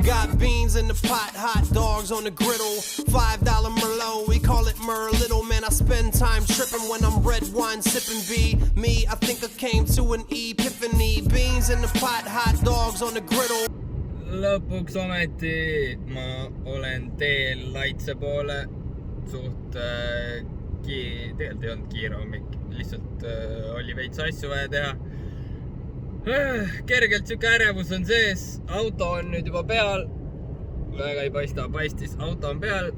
Got beans in the pot, hot dogs on the griddle. $5 Merlot, we call it Merlittle. Man, I spend time tripping when I'm red wine sipping. B, me, I think I came to an epiphany. Beans in the pot, hot dogs on the griddle. Lõpuks ometi ma olen teel Laitse poole. Suht tegelikult ei olnud kiire hommik, lihtsalt oli veits asju vaja teha. Kergelt siuke ärevus on sees, auto on nüüd juba peal, väga ei paista, paistis, auto on peal,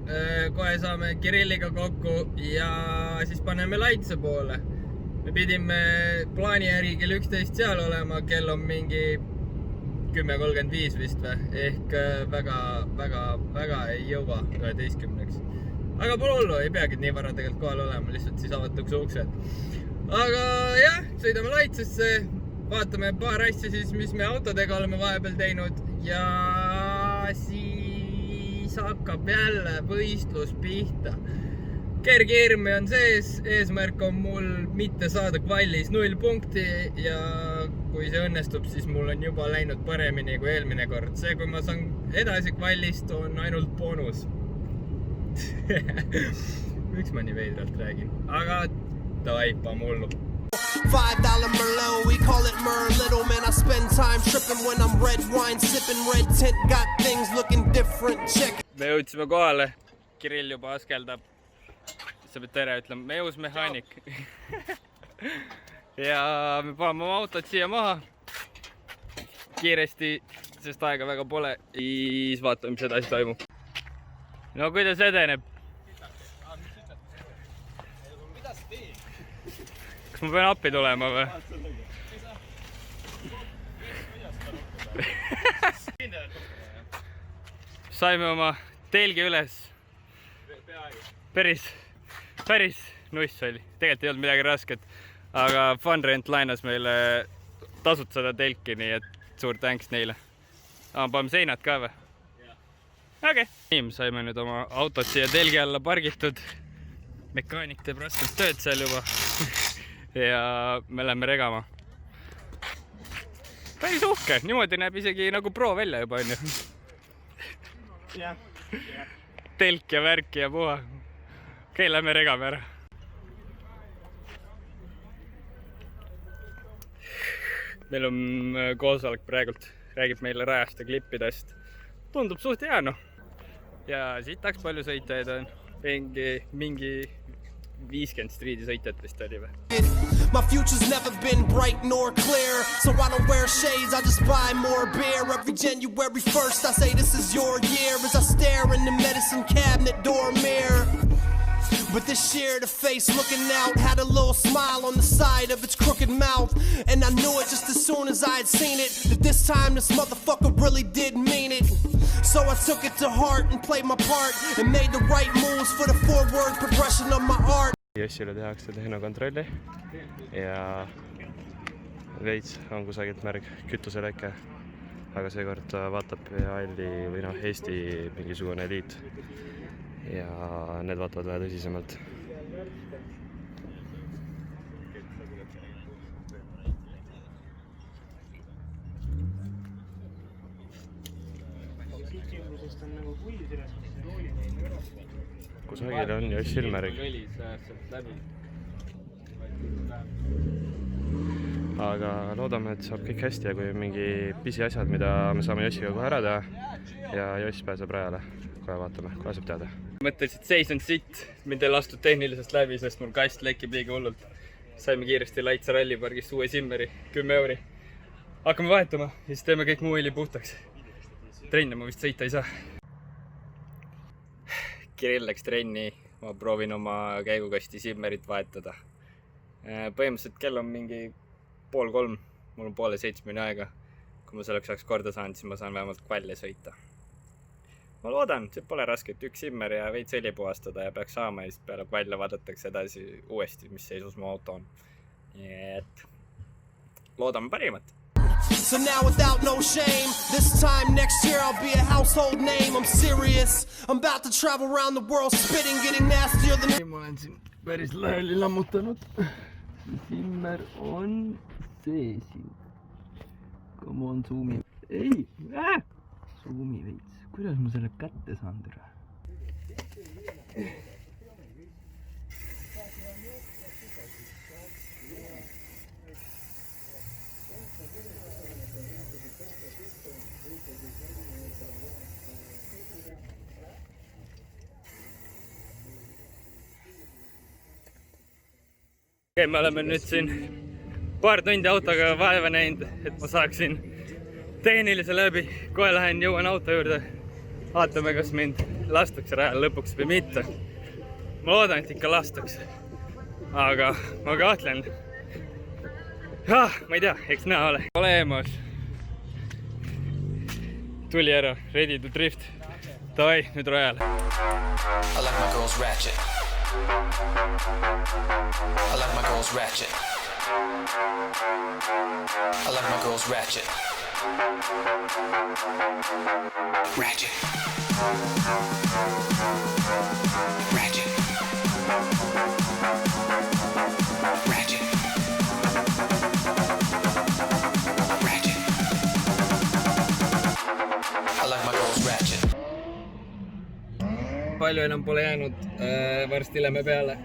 kohe saame Kirilliga kokku ja siis paneme Laitse poole. Me pidime plaani järgi kell 11 seal olema, kell on mingi 10.35 vist või, ehk väga ei jõua 11-ks. Aga pole hullu, ei peagi nii vara tegelikult kohal olema, lihtsalt siis avatakse uksed. Aga jah, sõidame Laitsesse. Vaatame paar asja siis, mis me autodega oleme vahepeal teinud ja siis hakkab jälle võistlus pihta. Kergirmi on sees, eesmärk on mul mitte saada kvallis 0 punkti ja kui see õnnestub, siis mul on juba läinud paremini kui eelmine kord. See, kui ma saan edasi kvallist, on ainult bonus. Miks ma nii veidralt räägin? Aga davai, pa mullu. $5 Merlot, we call it Merlittle. Man, I spend time tripping when I'm red wine sipping. Red tint got things looking different. Check. Me jõudsime kohale. Kirill juba askeldab. Sa pead tere ütlema. Me jõus mehaanik. Ja me paneme oma autot siia maha. Kiiresti, sest aega väga pole. Siis vaatame, mis edasi toimub. No kuidas edeneb? Kas ma pean appi tulema või? Saime oma telgi üles. Päris nuss oli. Tegelikult ei olnud midagi rasket. Aga Funrent lainas meile tasud seda telki, nii et suur thanks neile. Paneme seinad ka või? Okei. Saime nüüd oma autot siia telgi alla pargitud. Mekaanik teeb raskelt tööd seal juba. Ja me läheme regama. Päris uhke, niimoodi näeb isegi nagu pro välja juba on ju. Telk ja värk ja puha. Okei, lähme regame ära. Meil on koosolek praegult, räägib meile rajast ja klippidest. Tundub suht hea, noh. Ja siit tahaks palju sõitjaid on. Mingi 50 striidi sõitjat vist oli või? My future's never been bright nor clear, so I don't wear shades, I just buy more beer. Every January 1st I say this is your year, as I stare in the medicine cabinet door mirror. But this year the face looking out had a little smile on the side of its crooked mouth, and I knew it just as soon as I had seen it, that this time this motherfucker really did mean it. So I took it to heart and played my part and made the right moves for the forward progression of my art. Jossile tehakse tehnokontrolli ja veits on kusagilt märg kütuseleke, aga seekord vaatab Alli või noh Eesti mingisugune liit ja need vaatavad vähe tõsisemalt. Kusagil on Jossil märg. Aga loodame, et saab kõik hästi ja kui mingi pisiasjad, mida me saame Jossiga kohe ära teha ja Joss pääseb rajale. Kohe vaatame, kohe saab teada. Mõtteliselt seis on sitt, mind ei lastud tehnilisest läbi, sest mul kast lekib liiga hullult. Saime kiiresti Laitse rallipargist uue Simmeri, 10 euri. Hakkame vahetama ja siis teeme kõik muu õli puhtaks. Trenne ma vist sõita ei saa. Kirill läks trenni, ma proovin oma käigukasti Simmerit vahetada. Põhimõtteliselt kell on mingi 2:30, mul on 6:30 aega. Kui ma selleks saaks korda saanud, siis ma saan vähemalt kvalle sõita. Ma loodan, see pole raske, et üks Simmer ja veits õli puhastada ja peaks saama ja siis peale kvalle vaadatakse edasi uuesti, mis seisus mu auto on. Nii et loodame parimat. So now without no shame, this time next year I'll be a household name. I'm serious, I'm about to travel around the world spitting, getting nastier than... Ma olen siin päris läheli lammutanud. Simmer on sees. Come on, zoomi. Ei, Suumi veits. Kuidas ma selle kätte saan türa? Okei, me oleme nüüd siin paar tundi autoga vaeva näinud, et ma saaksin tehnilise läbi. Kohe lähen, jõuan auto juurde. Vaatame, kas mind lastakse rajal lõpuks või mitte. Ma loodan, et ikka lastakse. Aga ma kahtlen. Ma ei tea, eks näha ole. Olemas. Tuli ära, ready to drift. Davai, nüüd rajale. I like my girls ratchet. I like my girls ratchet. I like my girls ratchet. Ratchet. Ratchet. Ratchet. Ratchet. I like my girls ratchet. Palju enam pole jäänud, varsti lähme peale.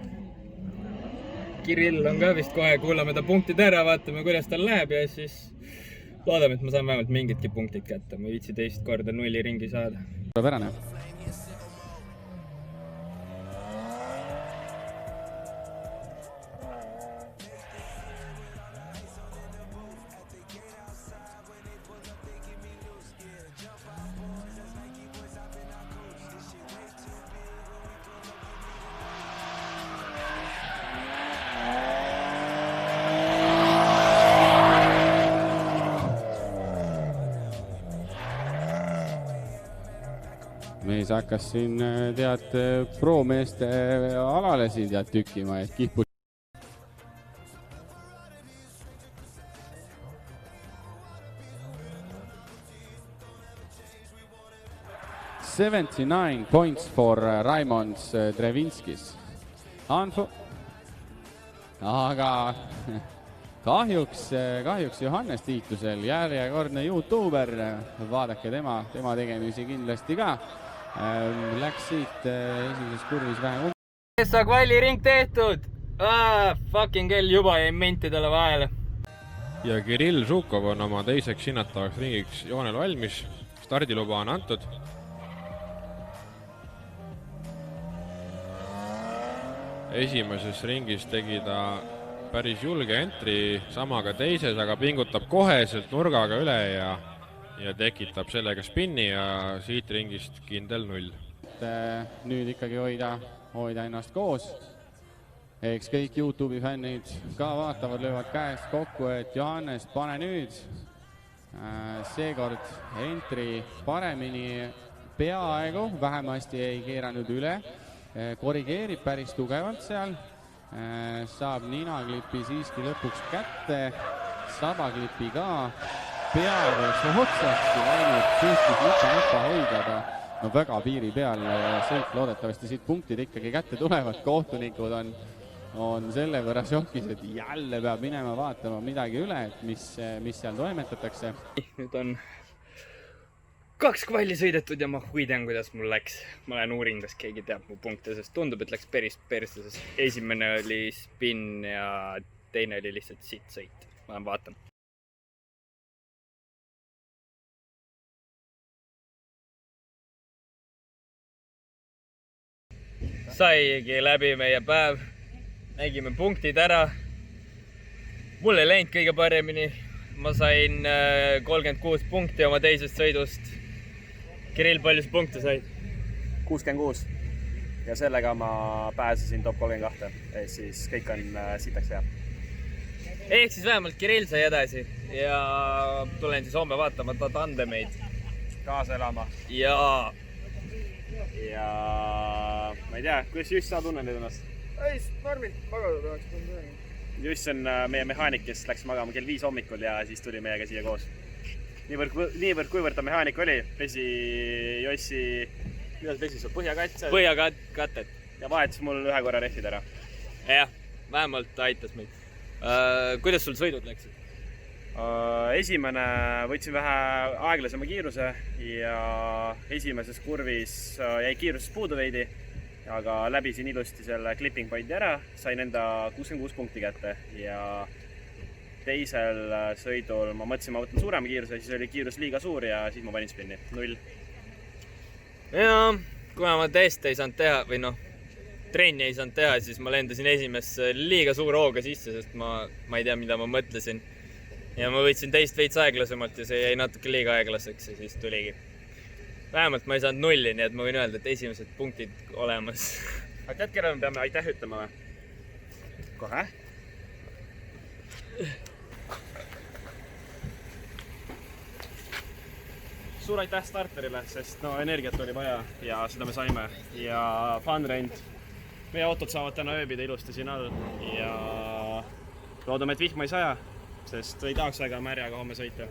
Kirill on ka vist kohe, kuulame ta punktid ära, vaatame, kuidas tal läheb ja siis loodame, et ma saan vähemalt mingidki punktid kätte. Ma ei viitsi teist korda 0 ringi saada. Pärane. Mees hakkas siin tead pro-meeste alale siin tead tükkima, et kihpu. $79 points for Raimond Drevinskis. Aga kahjuks Johannes Tiitusel, järjekordne YouTuber, vaadake tema tegemisi kindlasti ka. Läks siit esimeses kurvis vähe. Essa kvaliring tehtud! Fucking hell, juba jäi mentidele vahele. Ja Kirill Žukov on oma teiseks hinnatavaks ringiks joonel valmis. Stardiluba on antud. Esimeses ringis tegi ta päris julge entry, sama ka teises, aga pingutab koheselt nurgaga üle ja tekitab sellega spinni ja siit ringist kindel 0. Nüüd ikkagi hoida ennast koos. Eks kõik YouTube'i fännid ka vaatavad, löövad käest kokku, et Johannes, pane nüüd. Seekord entry paremini peaaegu, vähemasti ei keeranud üle. Korrigeerib päris tugevalt seal. Saab ninaklipi siiski lõpuks kätte. Sabaklipi ka. Peaaegu otsasti läinud, suhtis napa hoidada. No väga piiri peal sõit, loodetavasti siit punktid ikkagi kätte tulevad. Kohtunikud on selle võrra šokis, et jälle peab minema vaatama midagi üle, et mis seal toimetatakse. Nüüd on 2 kvalli sõidetud ja ma huidan, kuidas mul läks. Ma olen uurin, kas keegi teab mu punkte, sest tundub, et läks päris persse, sest esimene oli spin ja teine oli lihtsalt siit sõit. Ma vaatan. Saigi läbi meie päev, nägime punktid ära. Mul ei läinud kõige paremini. Ma sain 36 punkti oma teisest sõidust. Kirill, palju punkte said? 66 ja sellega ma pääsesin top 32, siis kõik on sitaks hea. Ehk siis vähemalt Kirill sai edasi ja tulen siis homme vaatama tandemeid. Kaasa elama. Ja ma ei tea, kuidas Juss, sa tunnen nüüd ennast? Ei, normilt magada tahaks mõnda. Juss on meie mehaanik, kes läks magama kell 5 hommikul ja siis tuli meiega siia koos. Niivõrd kuivõrd ta mehaanik oli, pesi Jossi, kuidas pesi sul, põhjakatet ja vahetas mul ühe korra rehvid ära. Jah, vähemalt aitas meid. Kuidas sul sõidud läksid? Esimene võtsin vähe aeglasema kiiruse ja esimeses kurvis jäi kiirusest puudu veidi, aga läbisin ilusti selle clipping pointi ära, sain enda 66 punkti kätte ja teisel sõidul ma mõtlesin, ma võtan suurema kiiruse, siis oli kiirus liiga suur ja siis ma panin spinni, 0. Jaa, kuna ma teste ei saanud teha või trenni ei saanud teha, siis ma lendasin esimesse liiga suure hooga sisse, sest ma ei tea, mida ma mõtlesin. Ja ma võtsin teist veits aeglasemalt ja see jäi natuke liiga aeglaseks ja siis tuligi. Vähemalt ma ei saanud 0, nii et ma võin öelda, et esimesed punktid olemas. Aga tead, kelle me peame aitäh ütlema või? Kohe. Suur aitäh starterile, sest energiat oli vaja ja seda me saime. Ja Funrent, meie autod saavad täna ööbida ilusti siin all ja loodame, et vihma ei saja, sest ei tahaks väga märjaga homme sõita.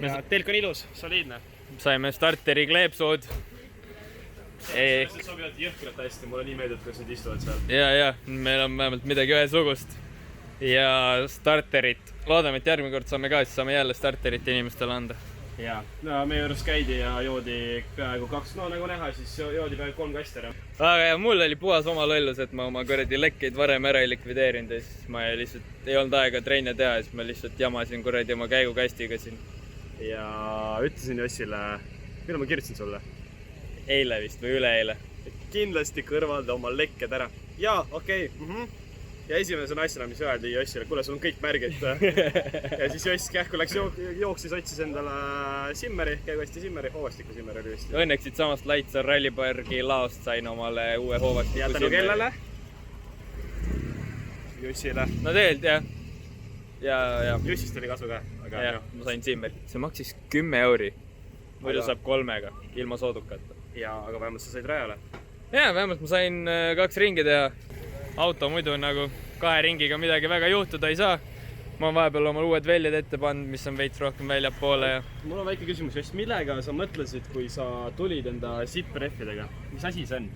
Ja telk on ilus, soliidne. Saime starteri kleepsud. See sobivad jõhkralt hästi, mulle nii meeldib, kuidas need istuvad seal. Ja, meil on vähemalt midagi ühesugust. Ja starterit. Loodame, et järgmine kord saame ka, siis saame jälle starterit inimestele anda. Ja, meie juures käidi ja joodi peaaegu 2, nagu näha, siis joodi peaaegu 3 kasti ära. Aga ja mul oli puhas oma lollus, et ma oma kuradi lekkeid varem ära ei likvideerinud ja siis ma lihtsalt ei olnud aega trenne teha ja siis ma lihtsalt jamasin kuradi oma käigukastiga siin. Ja ütlesin Jossile, millal ma kirjutasin sulle? Eile vist või üleeile. Kindlasti kõrvalda oma lekked ära. Jaa, okei. Ja esimese asjana, mis öeldi Jossile, kuule, sul on kõik märgid. Ja siis Joss kähku läks jooksis, otsis endale simmeri, käiguasti simmeri, hoovastiku simmeri oli vist. Õnneks siit samast Laitsa Rallypargi laost sain omale uue hoovastiku simmeri. Ja tänu kellele? Jossile. No tegelikult, jah. Ja. Jossist oli kasu ka. Ja, ma sain simmeri. See maksis 10 euri. Muidu saab 3-ga, ilma soodukata. Ja, aga vähemalt sa said rajale. Ja, vähemalt ma sain 2 ringi teha. Auto muidu nagu 2 ringiga midagi väga juhtuda ei saa. Ma olen vahepeal oma uued väljad ette pannud, mis on veits rohkem väljapoole. Ja... Mul on väike küsimus, just millega sa mõtlesid, kui sa tulid enda SIP-reffidega? Mis asi see on?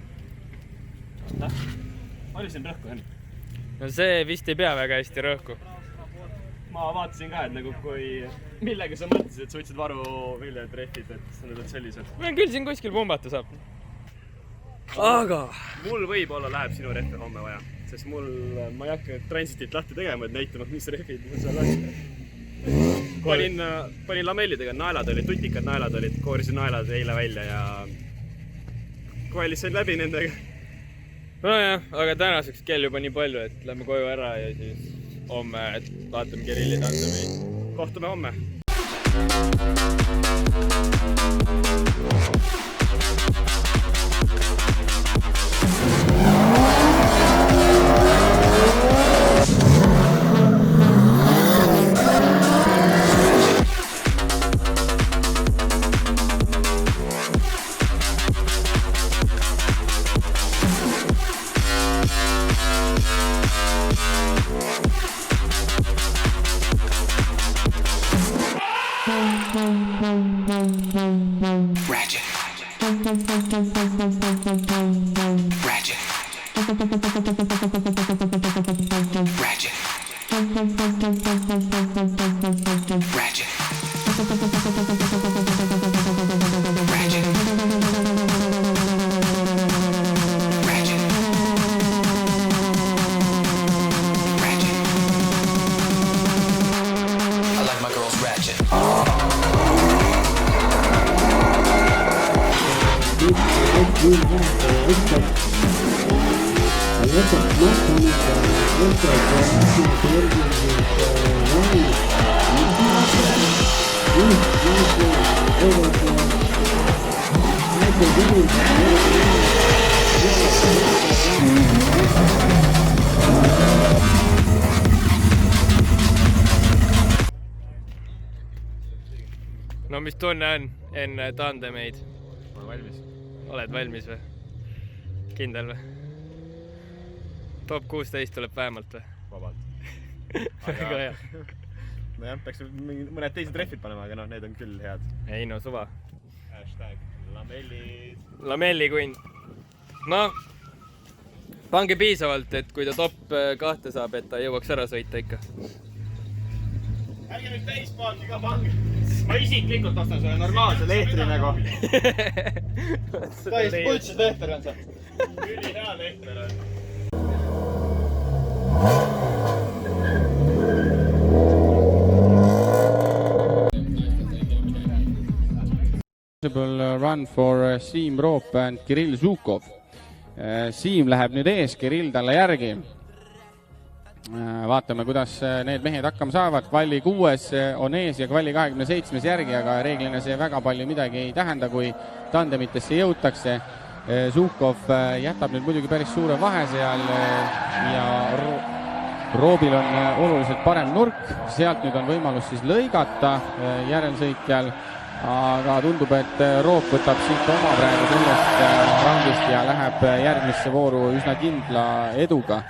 Palju siin rõhku on? No see vist ei pea väga hästi rõhku. Ma vaatasin ka, et nagu kui... Millega sa mõtlesid, et sa võtsid varu viljad reffid, et need on sellised? Küll siin kuskil pumbata saab. Aga... Mul võib-olla läheb sinu reffi homme vaja, sest ma ei hakka transitit lahti tegema, et näitama, mis reffid mul seal on. Panin lamellidega, naelad olid, tutikad naelad olid, koorisin naelad eile välja ja koelis sain läbi nendega. Nojah, aga tänaseks kell juba nii palju, et lähme koju ära ja siis homme vaatame Kirilli tandemi. Kohtume homme. Ratchet. Ratchet. Ratchet. Ratchet. I like my girls ratchet. No mis tunne on enne tandemeid? Olen valmis. Oled valmis või? Kindel või? Top 16 tuleb vähemalt või? Vabalt. Väga hea. Nojah, peaks mõned teised reffid panema, aga need on küll head. Ei no, suva. #lamellid. Lamellikunn. No, pange piisavalt, et kui ta top 2 saab, et ta jõuaks ära sõita ikka. ärge nüüd täispaaki ka pange. Ma isiklikult ostan sulle normaalse lehtri nagu. Täiesti putsis lehter on see. Üli hea lehter on. Run for Siim Roop and Kirill Zhukov. Siim läheb nüüd ees, Kirill talle järgi. Vaatame, kuidas need mehed hakkama saavad. Kvalli 6 on ees ja kvalli 27 järgi, aga reeglina see väga palju midagi ei tähenda, kui tandemitesse jõutakse. Zhukov jätab nüüd muidugi päris suure vahe seal ja Roobil on oluliselt parem nurk. Sealt nüüd on võimalus siis lõigata järelsõitjal. Aga tundub, et Roop võtab siit oma praegu sellest raundist ja läheb järgmisse vooru üsna kindla eduga.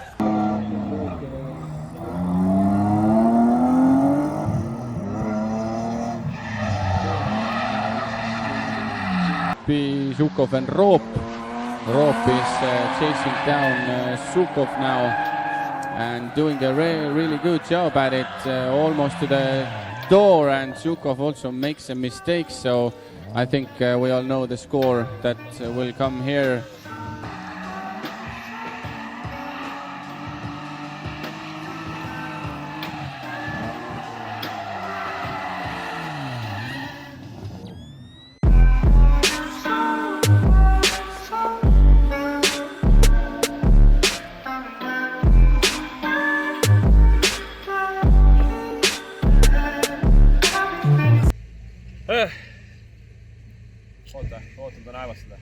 Zhukov and Roop. Roop is chasing down Zhukov now and doing a really good job at it, almost to the door, and Zhukov also makes a mistake, so I think we all know the score that will come here. Ootan ta naevast seda.